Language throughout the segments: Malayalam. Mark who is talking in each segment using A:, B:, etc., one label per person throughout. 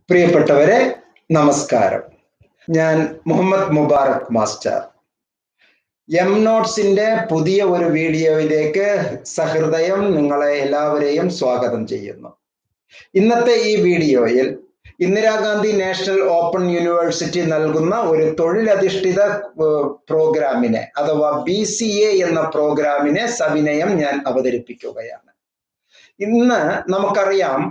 A: പ്രിയപ്പെട്ടവരെ, നമസ്കാരം. ഞാൻ മുഹമ്മദ് മുബാറക് മാസ്റ്റർ. എം നോട്ട്സിന്റെ പുതിയ ഒരു വീഡിയോയിലേക്ക് സഹൃദയം നിങ്ങളെ എല്ലാവരെയും സ്വാഗതം ചെയ്യുന്നു. ഇന്നത്തെ ഈ വീഡിയോയിൽ ഇന്ദിരാഗാന്ധി നാഷണൽ ഓപ്പൺ യൂണിവേഴ്സിറ്റി നൽകുന്ന ഒരു തൊഴിലധിഷ്ഠിത പ്രോഗ്രാമിനെ അഥവാ BCA എന്ന പ്രോഗ്രാമിനെ സവിനയം ഞാൻ അവതരിപ്പിക്കുകയാണ്. ഇന്ന് നമുക്കറിയാം,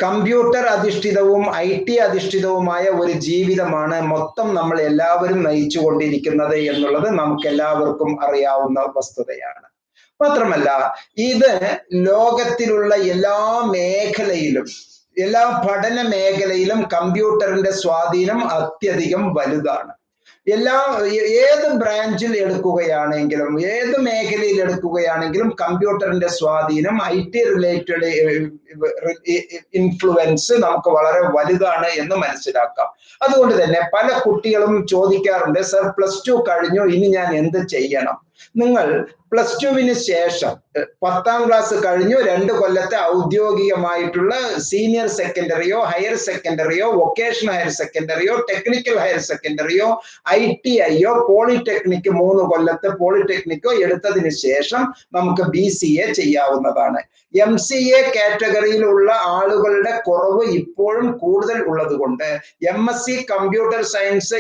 A: കമ്പ്യൂട്ടർ അധിഷ്ഠിതവും IT അധിഷ്ഠിതവുമായ ഒരു ജീവിതമാണ് മൊത്തം നമ്മൾ എല്ലാവരും നയിച്ചുകൊണ്ടിരിക്കുന്നത് എന്നുള്ളത് നമുക്ക് എല്ലാവർക്കും അറിയാവുന്ന വസ്തുതയാണ്. മാത്രമല്ല, ഇത് ലോകത്തിലുള്ള എല്ലാ മേഖലയിലും, എല്ലാ പഠന മേഖലയിലും കമ്പ്യൂട്ടറിന്റെ സ്വാധീനം അത്യധികം വലുതാണ്. ഏത് ബ്രാഞ്ചിൽ എടുക്കുകയാണെങ്കിലും, ഏത് മേഖലയിൽ എടുക്കുകയാണെങ്കിലും കമ്പ്യൂട്ടറിന്റെ സ്വാധീനം, IT റിലേറ്റഡ് ഇൻഫ്ലുവൻസ് നമുക്ക് വളരെ വലുതാണ് എന്ന് മനസ്സിലാക്കാം. അതുകൊണ്ട് തന്നെ പല കുട്ടികളും ചോദിക്കാറുണ്ട്, സർ +2 കഴിഞ്ഞു, ഇനി ഞാൻ എന്ത് ചെയ്യണം? നിങ്ങൾ +2വിന് ശേഷം 10ാം ക്ലാസ് കഴിഞ്ഞു 2 കൊല്ലത്തെ ഔദ്യോഗികമായിട്ടുള്ള സീനിയർ സെക്കൻഡറിയോ, ഹയർ സെക്കൻഡറിയോ, വൊക്കേഷണൽ ഹയർ സെക്കൻഡറിയോ, ടെക്നിക്കൽ ഹയർ സെക്കൻഡറിയോ, ITIയോ, പോളിടെക്നിക് 3 കൊല്ലത്തെ പോളിടെക്നിക്കോ എടുത്തതിന് ശേഷം നമുക്ക് BCA ചെയ്യാവുന്നതാണ്. MCA കാറ്റഗറിയിലുള്ള ആളുകളുടെ കുറവ് ഇപ്പോഴും കൂടുതൽ ഉള്ളത് കൊണ്ട് MSc കമ്പ്യൂട്ടർ സയൻസ്,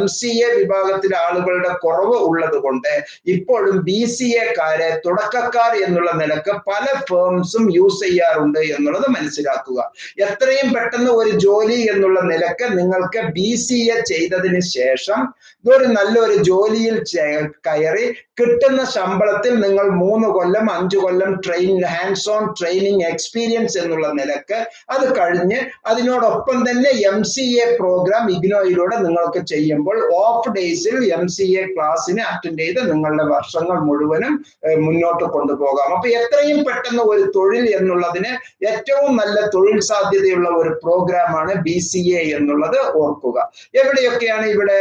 A: MCA വിഭാഗത്തിലെ ആളുകളുടെ കുറവ് ഉള്ളത് കൊണ്ട് ഇപ്പോഴും BCAക്കാരെ തുടക്കക്കാർ എന്നുള്ള നിലക്ക് പല ഫേംസും യൂസ് ചെയ്യാറുണ്ട് എന്നുള്ളത് മനസ്സിലാക്കുക. എത്രയും പെട്ടെന്ന് ഒരു ജോലി എന്നുള്ള നിലക്ക് നിങ്ങൾക്ക് BCA ചെയ്തതിന് ശേഷം ഒരു നല്ലൊരു ജോലിയിൽ കയറി കിട്ടുന്ന ശമ്പളത്തിൽ നിങ്ങൾ 3 കൊല്ലം 5 കൊല്ലം ഹാൻഡ്സ് ഓൺ ട്രെയിനിങ് എക്സ്പീരിയൻസ് എന്നുള്ള നിലക്ക് അത് കഴിഞ്ഞ് അതിനോടൊപ്പം തന്നെ MCA പ്രോഗ്രാം ഇഗ്നോയിലൂടെ നിങ്ങൾക്ക് ചെയ്യുമ്പോൾ ഓഫ് ഡേയ്സിൽ MCA ക്ലാസ്സിന് അറ്റൻഡ് ചെയ്ത് നിങ്ങളുടെ വർഷങ്ങൾ മുഴുവനും മുന്നോട്ട് കൊണ്ടുപോകാം. അപ്പൊ എത്രയും പെട്ടെന്ന് ഒരു തൊഴിൽ എന്നുള്ളതിന് ഏറ്റവും നല്ല തൊഴിൽ സാധ്യതയുള്ള ഒരു പ്രോഗ്രാമാണ് BCA എന്നുള്ളത് ഓർക്കുക. എവിടെയൊക്കെയാണ് ഇവിടെ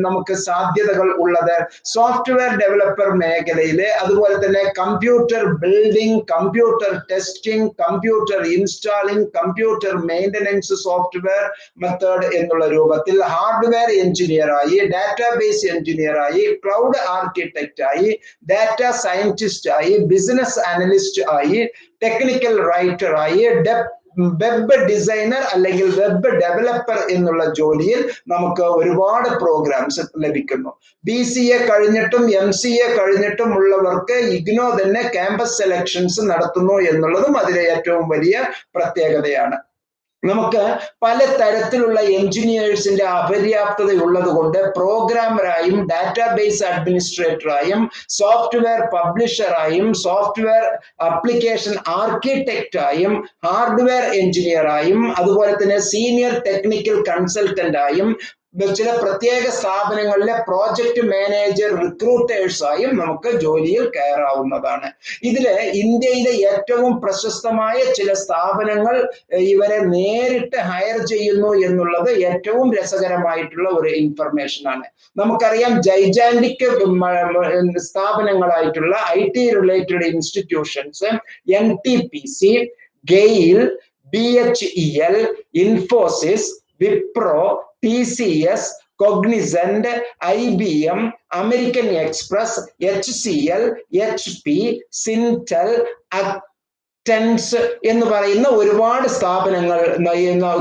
A: നമുക്ക് സാധ്യതകൾ ഉള്ളത്? സോഫ്റ്റ്വെയർ ഡെവലപ്പർ മേഖലയില്, അതുപോലെ തന്നെ computer building, computer testing, computer installing, computer maintenance software method എന്നുള്ള രൂപത്തിൽ ഹാർഡ്വെയർ എഞ്ചിനീയറായി, ഡാറ്റാബേസ് എഞ്ചിനീയറായി, ക്ലൗഡ് ആർക്കിടെക്റ്റ് ആയി, ഡാറ്റ സയന്റിസ്റ്റ് ആയി, ബിസിനസ് അനലിസ്റ്റ് ആയി, ടെക്നിക്കൽ റൈറ്റർ ആയി, വെബ് ഡിസൈനർ അല്ലെങ്കിൽ വെബ് ഡെവലപ്പർ എന്നുള്ള ജോലിയിൽ നമുക്ക് ഒരുപാട് പ്രോഗ്രാംസ് ലഭിക്കുന്നു. BCA കഴിഞ്ഞിട്ടും MCA കഴിഞ്ഞിട്ടും ഉള്ളവർക്ക് ഇഗ്നോ തന്നെ ക്യാമ്പസ് സെലക്ഷൻസ് നടത്തുന്നു എന്നുള്ളതും അതിലെ ഏറ്റവും വലിയ പ്രത്യേകതയാണ്. നമുക്ക് പല തരത്തിലുള്ള എഞ്ചിനീയേഴ്സിന്റെ അപര്യാപ്തത ഉള്ളത് കൊണ്ട് പ്രോഗ്രാമറായും, ഡാറ്റാബേസ് അഡ്മിനിസ്ട്രേറ്ററായും, സോഫ്റ്റ്വെയർ പബ്ലിഷറായും, സോഫ്റ്റ്വെയർ ആപ്ലിക്കേഷൻ ആർക്കിടെക്റ്റായും, ഹാർഡ്വെയർ എഞ്ചിനീയറായും, അതുപോലെ തന്നെ സീനിയർ ടെക്നിക്കൽ കൺസൾട്ടന്റായും, ചില പ്രത്യേക സ്ഥാപനങ്ങളിലെ പ്രോജക്റ്റ് മാനേജർ റിക്രൂട്ടേഴ്സായും നമുക്ക് ജോലിയിൽ കയറാവുന്നതാണ്. ഇതില് ഇന്ത്യയിലെ ഏറ്റവും പ്രശസ്തമായ ചില സ്ഥാപനങ്ങൾ ഇവരെ നേരിട്ട് ഹയർ ചെയ്യുന്നു എന്നുള്ളത് ഏറ്റവും രസകരമായിട്ടുള്ള ഒരു ഇൻഫർമേഷൻ ആണ്. നമുക്കറിയാം, ജൈജാന്റിക് സ്ഥാപനങ്ങളായിട്ടുള്ള IT related institutions NTPC, GAIL, BHEL, Infosys, Wipro, TCS, Cognizant, IBM, American Express, HCL, HP, Sintel, ടെൻസ് എന്ന് പറയുന്ന ഒരുപാട് സ്ഥാപനങ്ങൾ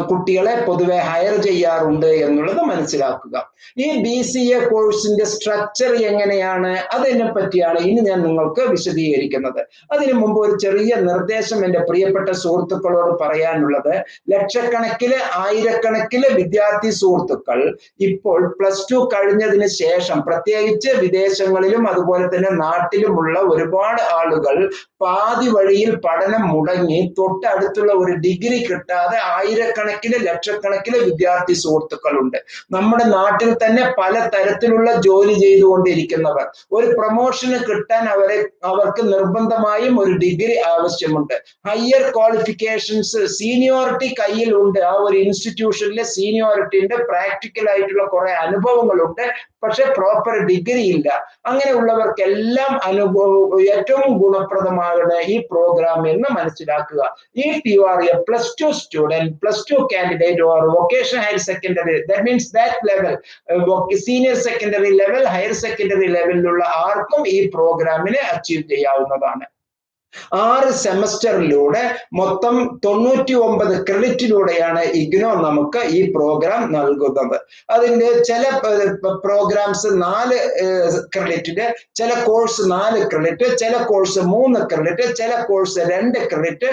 A: കുട്ടികളെ പൊതുവെ ഹയർ ചെയ്യാറുണ്ട് എന്നുള്ളത് മനസ്സിലാക്കുക. ഈ BCA കോഴ്സിന്റെ സ്ട്രക്ചർ എങ്ങനെയാണ്, അതിനെ പറ്റിയാണ് ഇനി ഞാൻ നിങ്ങൾക്ക് വിശദീകരിക്കുന്നത്. അതിനു മുമ്പ് ഒരു ചെറിയ നിർദ്ദേശം എൻ്റെ പ്രിയപ്പെട്ട സുഹൃത്തുക്കളോട് പറയാനുള്ളത്, ലക്ഷക്കണക്കിന് ആയിരക്കണക്കിന് വിദ്യാർത്ഥി സുഹൃത്തുക്കൾ ഇപ്പോൾ +2 കഴിഞ്ഞതിന് ശേഷം, പ്രത്യേകിച്ച് വിദേശങ്ങളിലും അതുപോലെ തന്നെ നാട്ടിലുമുള്ള ഒരുപാട് ആളുകൾ പാതി വഴിയിൽ പഠനം മുടങ്ങി തൊട്ടടുത്തുള്ള ഒരു ഡിഗ്രി കിട്ടാതെ ആയിരക്കണക്കിന് ലക്ഷക്കണക്കിന് വിദ്യാർത്ഥി സുഹൃത്തുക്കളുണ്ട്. നമ്മുടെ നാട്ടിൽ തന്നെ പല തരത്തിലുള്ള ജോലി ചെയ്തുകൊണ്ടിരിക്കുന്നവർ. ഒരു പ്രൊമോഷന് കിട്ടാൻ അവർക്ക് നിർബന്ധമായും ഒരു ഡിഗ്രി ആവശ്യമുണ്ട്. ഹയർ ക്വാളിഫിക്കേഷൻസ്, സീനിയോറിറ്റി കയ്യിൽ ഉണ്ട്. ആ ഒരു ഇൻസ്റ്റിറ്റ്യൂഷനിലെ സീനിയോറിറ്റിന്റെ പ്രാക്ടിക്കൽ ആയിട്ടുള്ള കുറെ അനുഭവങ്ങളുണ്ട്. പക്ഷെ പ്രോപ്പർ ഡിഗ്രി ഇല്ല. അങ്ങനെയുള്ളവർക്കെല്ലാം ഏറ്റവും ഗുണപ്രദമാകുന്ന ഈ പ്രോഗ്രാം എന്ന് എന്ന് മനസ്സിലാക്കുക. If you are a +2 student, +2 candidate or vocational higher secondary, that means that level, senior secondary level, higher secondary ലെവലിലുള്ള ആർക്കും ഈ പ്രോഗ്രാമിനെ അച്ചീവ് ചെയ്യാവുന്നതാണ്. 6 സെമസ്റ്ററിലൂടെ മൊത്തം 99 ക്രെഡിറ്റിലൂടെയാണ് ഇഗ്നോ നമുക്ക് ഈ പ്രോഗ്രാം നൽകുന്നത്. അതിന്റെ ചില പ്രോഗ്രാംസ് 4 ക്രെഡിറ്റിന്, ചില കോഴ്സ് 4 ക്രെഡിറ്റ്, ചില കോഴ്സ് 3 ക്രെഡിറ്റ്, ചില course 2 credit,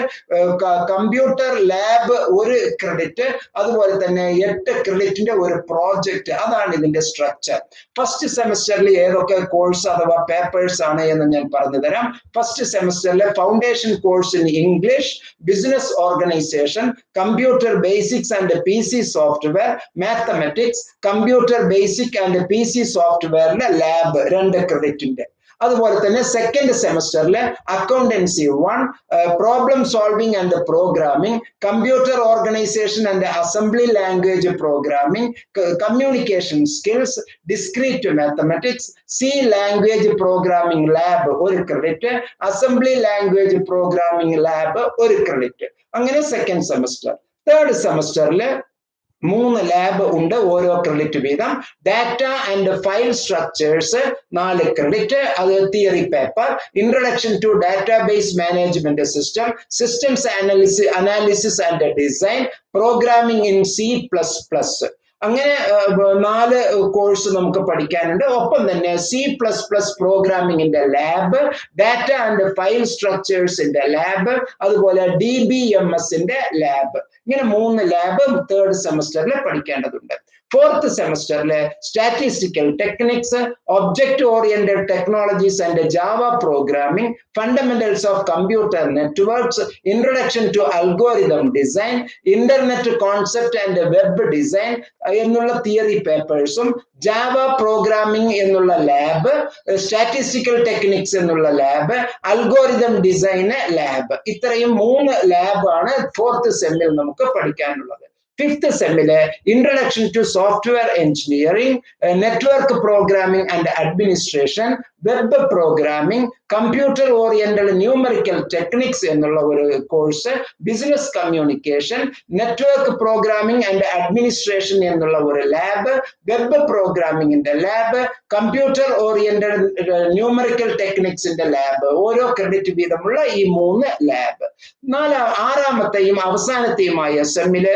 A: computer lab 1 credit, അതുപോലെ തന്നെ 8 ക്രെഡിറ്റിന്റെ ഒരു പ്രോജക്റ്റ്. അതാണ് ഇതിന്റെ സ്ട്രക്ചർ. ഫസ്റ്റ് സെമസ്റ്ററിൽ ഏതൊക്കെ കോഴ്സ് അഥവാ പേപ്പേഴ്സ് ആണ് എന്ന് ഞാൻ പറഞ്ഞു തരാം. ഫസ്റ്റ് സെമസ്റ്ററിലെ foundation course in English, business organization, computer basics and PC software, mathematics, computer basic and PC software lab 2 ക്രെഡിറ്റിന്റെ. അതുപോലെ തന്നെ സെക്കൻഡ് സെമസ്റ്ററിലെ accountancy 1, problem solving and programming, computer organisation and assembly language programming, communication skills, discrete mathematics, C language programming lab 1 credit, assembly language programming lab 1 credit. അങ്ങനെ സെക്കൻഡ് സെമസ്റ്റർ. തേർഡ് സെമസ്റ്ററിൽ 3 ലാബ് ഉണ്ട്, ഓരോ ക്രെഡിറ്റ് വീതം. Data and file structures 4 credit, അത് theory paper. Introduction to database management system, systems analysis and design, programming in C++. അങ്ങനെ 4 കോഴ്സ് നമുക്ക് പഠിക്കാനുണ്ട്. ഒപ്പം തന്നെ C++ പ്രോഗ്രാമിംഗിന്റെ ലാബ്, ഡാറ്റ ആൻഡ് ഫയൽ സ്ട്രക്ചേഴ്സിന്റെ ലാബ്, അതുപോലെ DBMSന്റെ ലാബ്. ഇങ്ങനെ 3 ലാബ് തേർഡ് സെമസ്റ്ററിൽ പഠിക്കേണ്ടതുണ്ട്. ഫോർത്ത് സെമസ്റ്ററിലെ statistical techniques, object oriented technologies and Java programming, fundamentals of computer networks, introduction to algorithm design, internet concept and web design എന്നുള്ള തിയറി പേപ്പേഴ്സും, ജാവ പ്രോഗ്രാമിംഗ് എന്നുള്ള ലാബ്, സ്റ്റാറ്റിസ്റ്റിക്കൽ ടെക്നിക്സ് എന്നുള്ള ലാബ്, അൽഗോരിതം ഡിസൈന് ലാബ്. ഇത്രയും 3 ലാബാണ് ഫോർത്ത് സെമ്മിൽ നമുക്ക് പഠിക്കാനുള്ളത്. ഫിഫ്ത്ത് സെമ്മിലെ introduction to software engineering, network programming and administration, web programming, computer oriented numerical techniques എന്നുള്ള ഒരു course, business communication, network programming and administration എന്നുള്ള ഒരു ലാബ്, വെബ് പ്രോഗ്രാമിംഗിന്റെ ലാബ്, കമ്പ്യൂട്ടർ ഓറിയന്റഡ് ന്യൂമറിക്കൽ ടെക്നിക്സിന്റെ ലാബ്. ഓരോ ക്രെഡിറ്റ് വീതമുള്ള ഈ 3 ലാബ്. ആറാമത്തെയും അവസാനത്തെയുമായ സെമ്മില്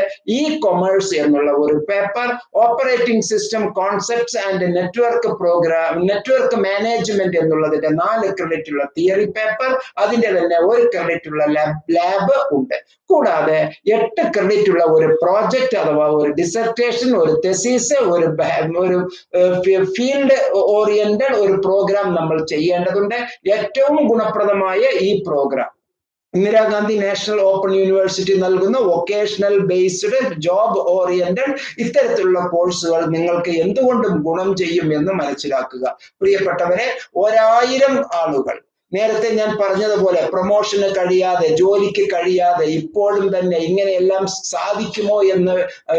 A: കൊമേഴ്സ് എന്നുള്ള ഒരു paper, operating system concepts and network management എന്നുള്ളതിന്റെ 4 ക്രെഡിറ്റ് ഉള്ള തിയറി പേപ്പർ, അതിന്റെ തന്നെ 1 ക്രെഡിറ്റ് ഉള്ള ലാബ് ഉണ്ട്. കൂടാതെ 8 ക്രെഡിറ്റ് ഉള്ള ഒരു പ്രോജക്റ്റ് അഥവാ ഒരു ഡിസർട്ടേഷൻ, ഒരു തെസീസ്, ഒരു ഫീൽഡ് ഓറിയന്റഡ് ഒരു പ്രോഗ്രാം നമ്മൾ ചെയ്യേണ്ടതുണ്ട്. ഏറ്റവും ഗുണപ്രദമായ ഈ programme Indira Gandhi national open university നൽകുന്ന വൊക്കേഷണൽ ബേസ്ഡ് ജോബ് ഓറിയന്റഡ് ഇത്തരത്തിലുള്ള കോഴ്സുകൾ നിങ്ങൾക്ക് എന്തുകൊണ്ടും ഗുണം ചെയ്യും എന്ന് മനസ്സിലാക്കുക. പ്രിയപ്പെട്ടവരെ, 1000 ആളുകൾ നേരത്തെ ഞാൻ പറഞ്ഞതുപോലെ പ്രൊമോഷന് കഴിയാതെ, ജോലിക്ക് കഴിയാതെ, ഇപ്പോഴും തന്നെ ഇങ്ങനെയെല്ലാം സാധിക്കുമോ എന്ന്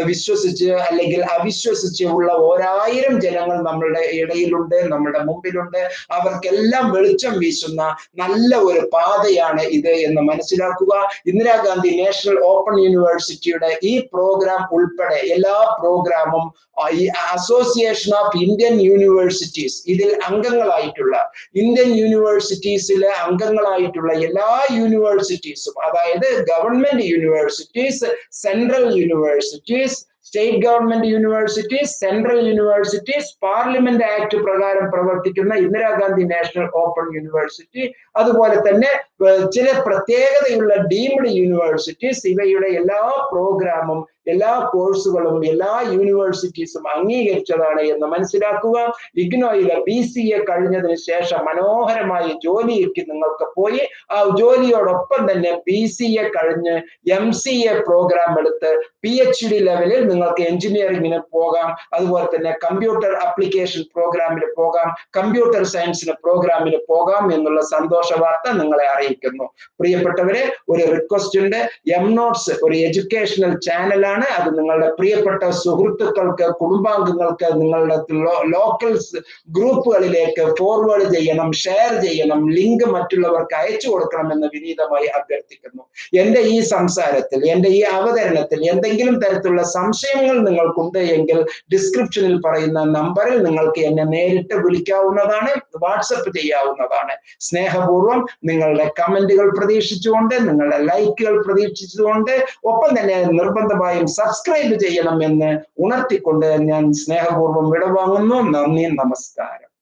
A: വിശ്വസിച്ച് അല്ലെങ്കിൽ അവിശ്വസിച്ച് ഉള്ള 1000 ജനങ്ങൾ നമ്മളുടെ ഇടയിലുണ്ട്, നമ്മുടെ മുമ്പിലുണ്ട്. അവർക്കെല്ലാം വെളിച്ചം വീശുന്ന നല്ല ഒരു പാതയാണ് ഇത് എന്ന് മനസ്സിലാക്കുക. ഇന്ദിരാഗാന്ധി നാഷണൽ ഓപ്പൺ യൂണിവേഴ്സിറ്റിയുടെ ഈ പ്രോഗ്രാം ഉൾപ്പെടെ എല്ലാ പ്രോഗ്രാമും അസോസിയേഷൻ ഓഫ് ഇന്ത്യൻ യൂണിവേഴ്സിറ്റീസ്, ഇതിൽ അംഗങ്ങളായിട്ടുള്ള ഇന്ത്യൻ യൂണിവേഴ്സിറ്റീസിലെ അംഗങ്ങളായിട്ടുള്ള എല്ലാ യൂണിവേഴ്സിറ്റീസും, അതായത് government universities, central universities, state government universities, central universities, parliament act പ്രകാരം പ്രവർത്തിക്കുന്ന ഇന്ദിരാഗാന്ധി നാഷണൽ ഓപ്പൺ യൂണിവേഴ്സിറ്റി, അതുപോലെ തന്നെ ചില പ്രത്യേകതയുള്ള ഡീംഡ് യൂണിവേഴ്സിറ്റീസ്, ഇവയുടെ എല്ലാ പ്രോഗ്രാമും എല്ലാ കോഴ്സുകളും എല്ലാ യൂണിവേഴ്സിറ്റീസും അംഗീകരിച്ചതാണ് എന്ന് മനസ്സിലാക്കുക. ഇഗ്നോയിലെ BCA കഴിഞ്ഞതിന് ശേഷം മനോഹരമായ ജോലിക്ക് നിങ്ങൾക്ക് പോയി ആ ജോലിയോടൊപ്പം തന്നെ BCA കഴിഞ്ഞ് MCA പ്രോഗ്രാം എടുത്ത് PhD ലെവലിൽ നിങ്ങൾക്ക് എഞ്ചിനീയറിംഗിന് പോകാം. അതുപോലെ തന്നെ കമ്പ്യൂട്ടർ ആപ്ലിക്കേഷൻ പ്രോഗ്രാമിന് പോകാം, കമ്പ്യൂട്ടർ സയൻസിന് പ്രോഗ്രാമിന് പോകാം എന്നുള്ള സന്തോഷ വാർത്ത നിങ്ങളെ അറിയിക്കുന്നു. പ്രിയപ്പെട്ടവരെ, ഒരു റിക്വസ്റ്റ് ഉണ്ട്. M-Notes ഒരു എഡ്യൂക്കേഷണൽ ചാനലാണ്. ചെയ്യുകയാണ്. അത് നിങ്ങളുടെ പ്രിയപ്പെട്ട സുഹൃത്തുക്കൾക്ക്, കുടുംബാംഗങ്ങൾക്ക്, നിങ്ങളുടെ ലോക്കൽ ഗ്രൂപ്പുകളിലേക്ക് ഫോർവേഡ് ചെയ്യണം, ഷെയർ ചെയ്യണം, ലിങ്ക് മറ്റുള്ളവർക്ക് അയച്ചു കൊടുക്കണമെന്ന് വിനീതമായി അഭ്യർത്ഥിക്കുന്നു. എന്റെ ഈ സംസാരത്തിൽ, എന്റെ ഈ അവതരണത്തിൽ എന്തെങ്കിലും തരത്തിലുള്ള സംശയങ്ങൾ നിങ്ങൾക്കുണ്ട് എങ്കിൽ ഡിസ്ക്രിപ്ഷനിൽ പറയുന്ന നമ്പറിൽ നിങ്ങൾക്ക് എന്നെ നേരിട്ട് വിളിക്കാവുന്നതാണ്, വാട്സപ്പ് ചെയ്യാവുന്നതാണ്. സ്നേഹപൂർവ്വം നിങ്ങളുടെ കമന്റുകൾ പ്രതീക്ഷിച്ചുകൊണ്ട്, നിങ്ങളുടെ ലൈക്കുകൾ പ്രതീക്ഷിച്ചുകൊണ്ട്, ഒപ്പം തന്നെ നിർബന്ധമായും സബ്സ്ക്രൈബ് ചെയ്യണം എന്ന് ഉണർത്തിക്കൊണ്ട് ഞാൻ സ്നേഹപൂർവ്വം വിടവാങ്ങുന്നു. നന്ദി, നമസ്കാരം.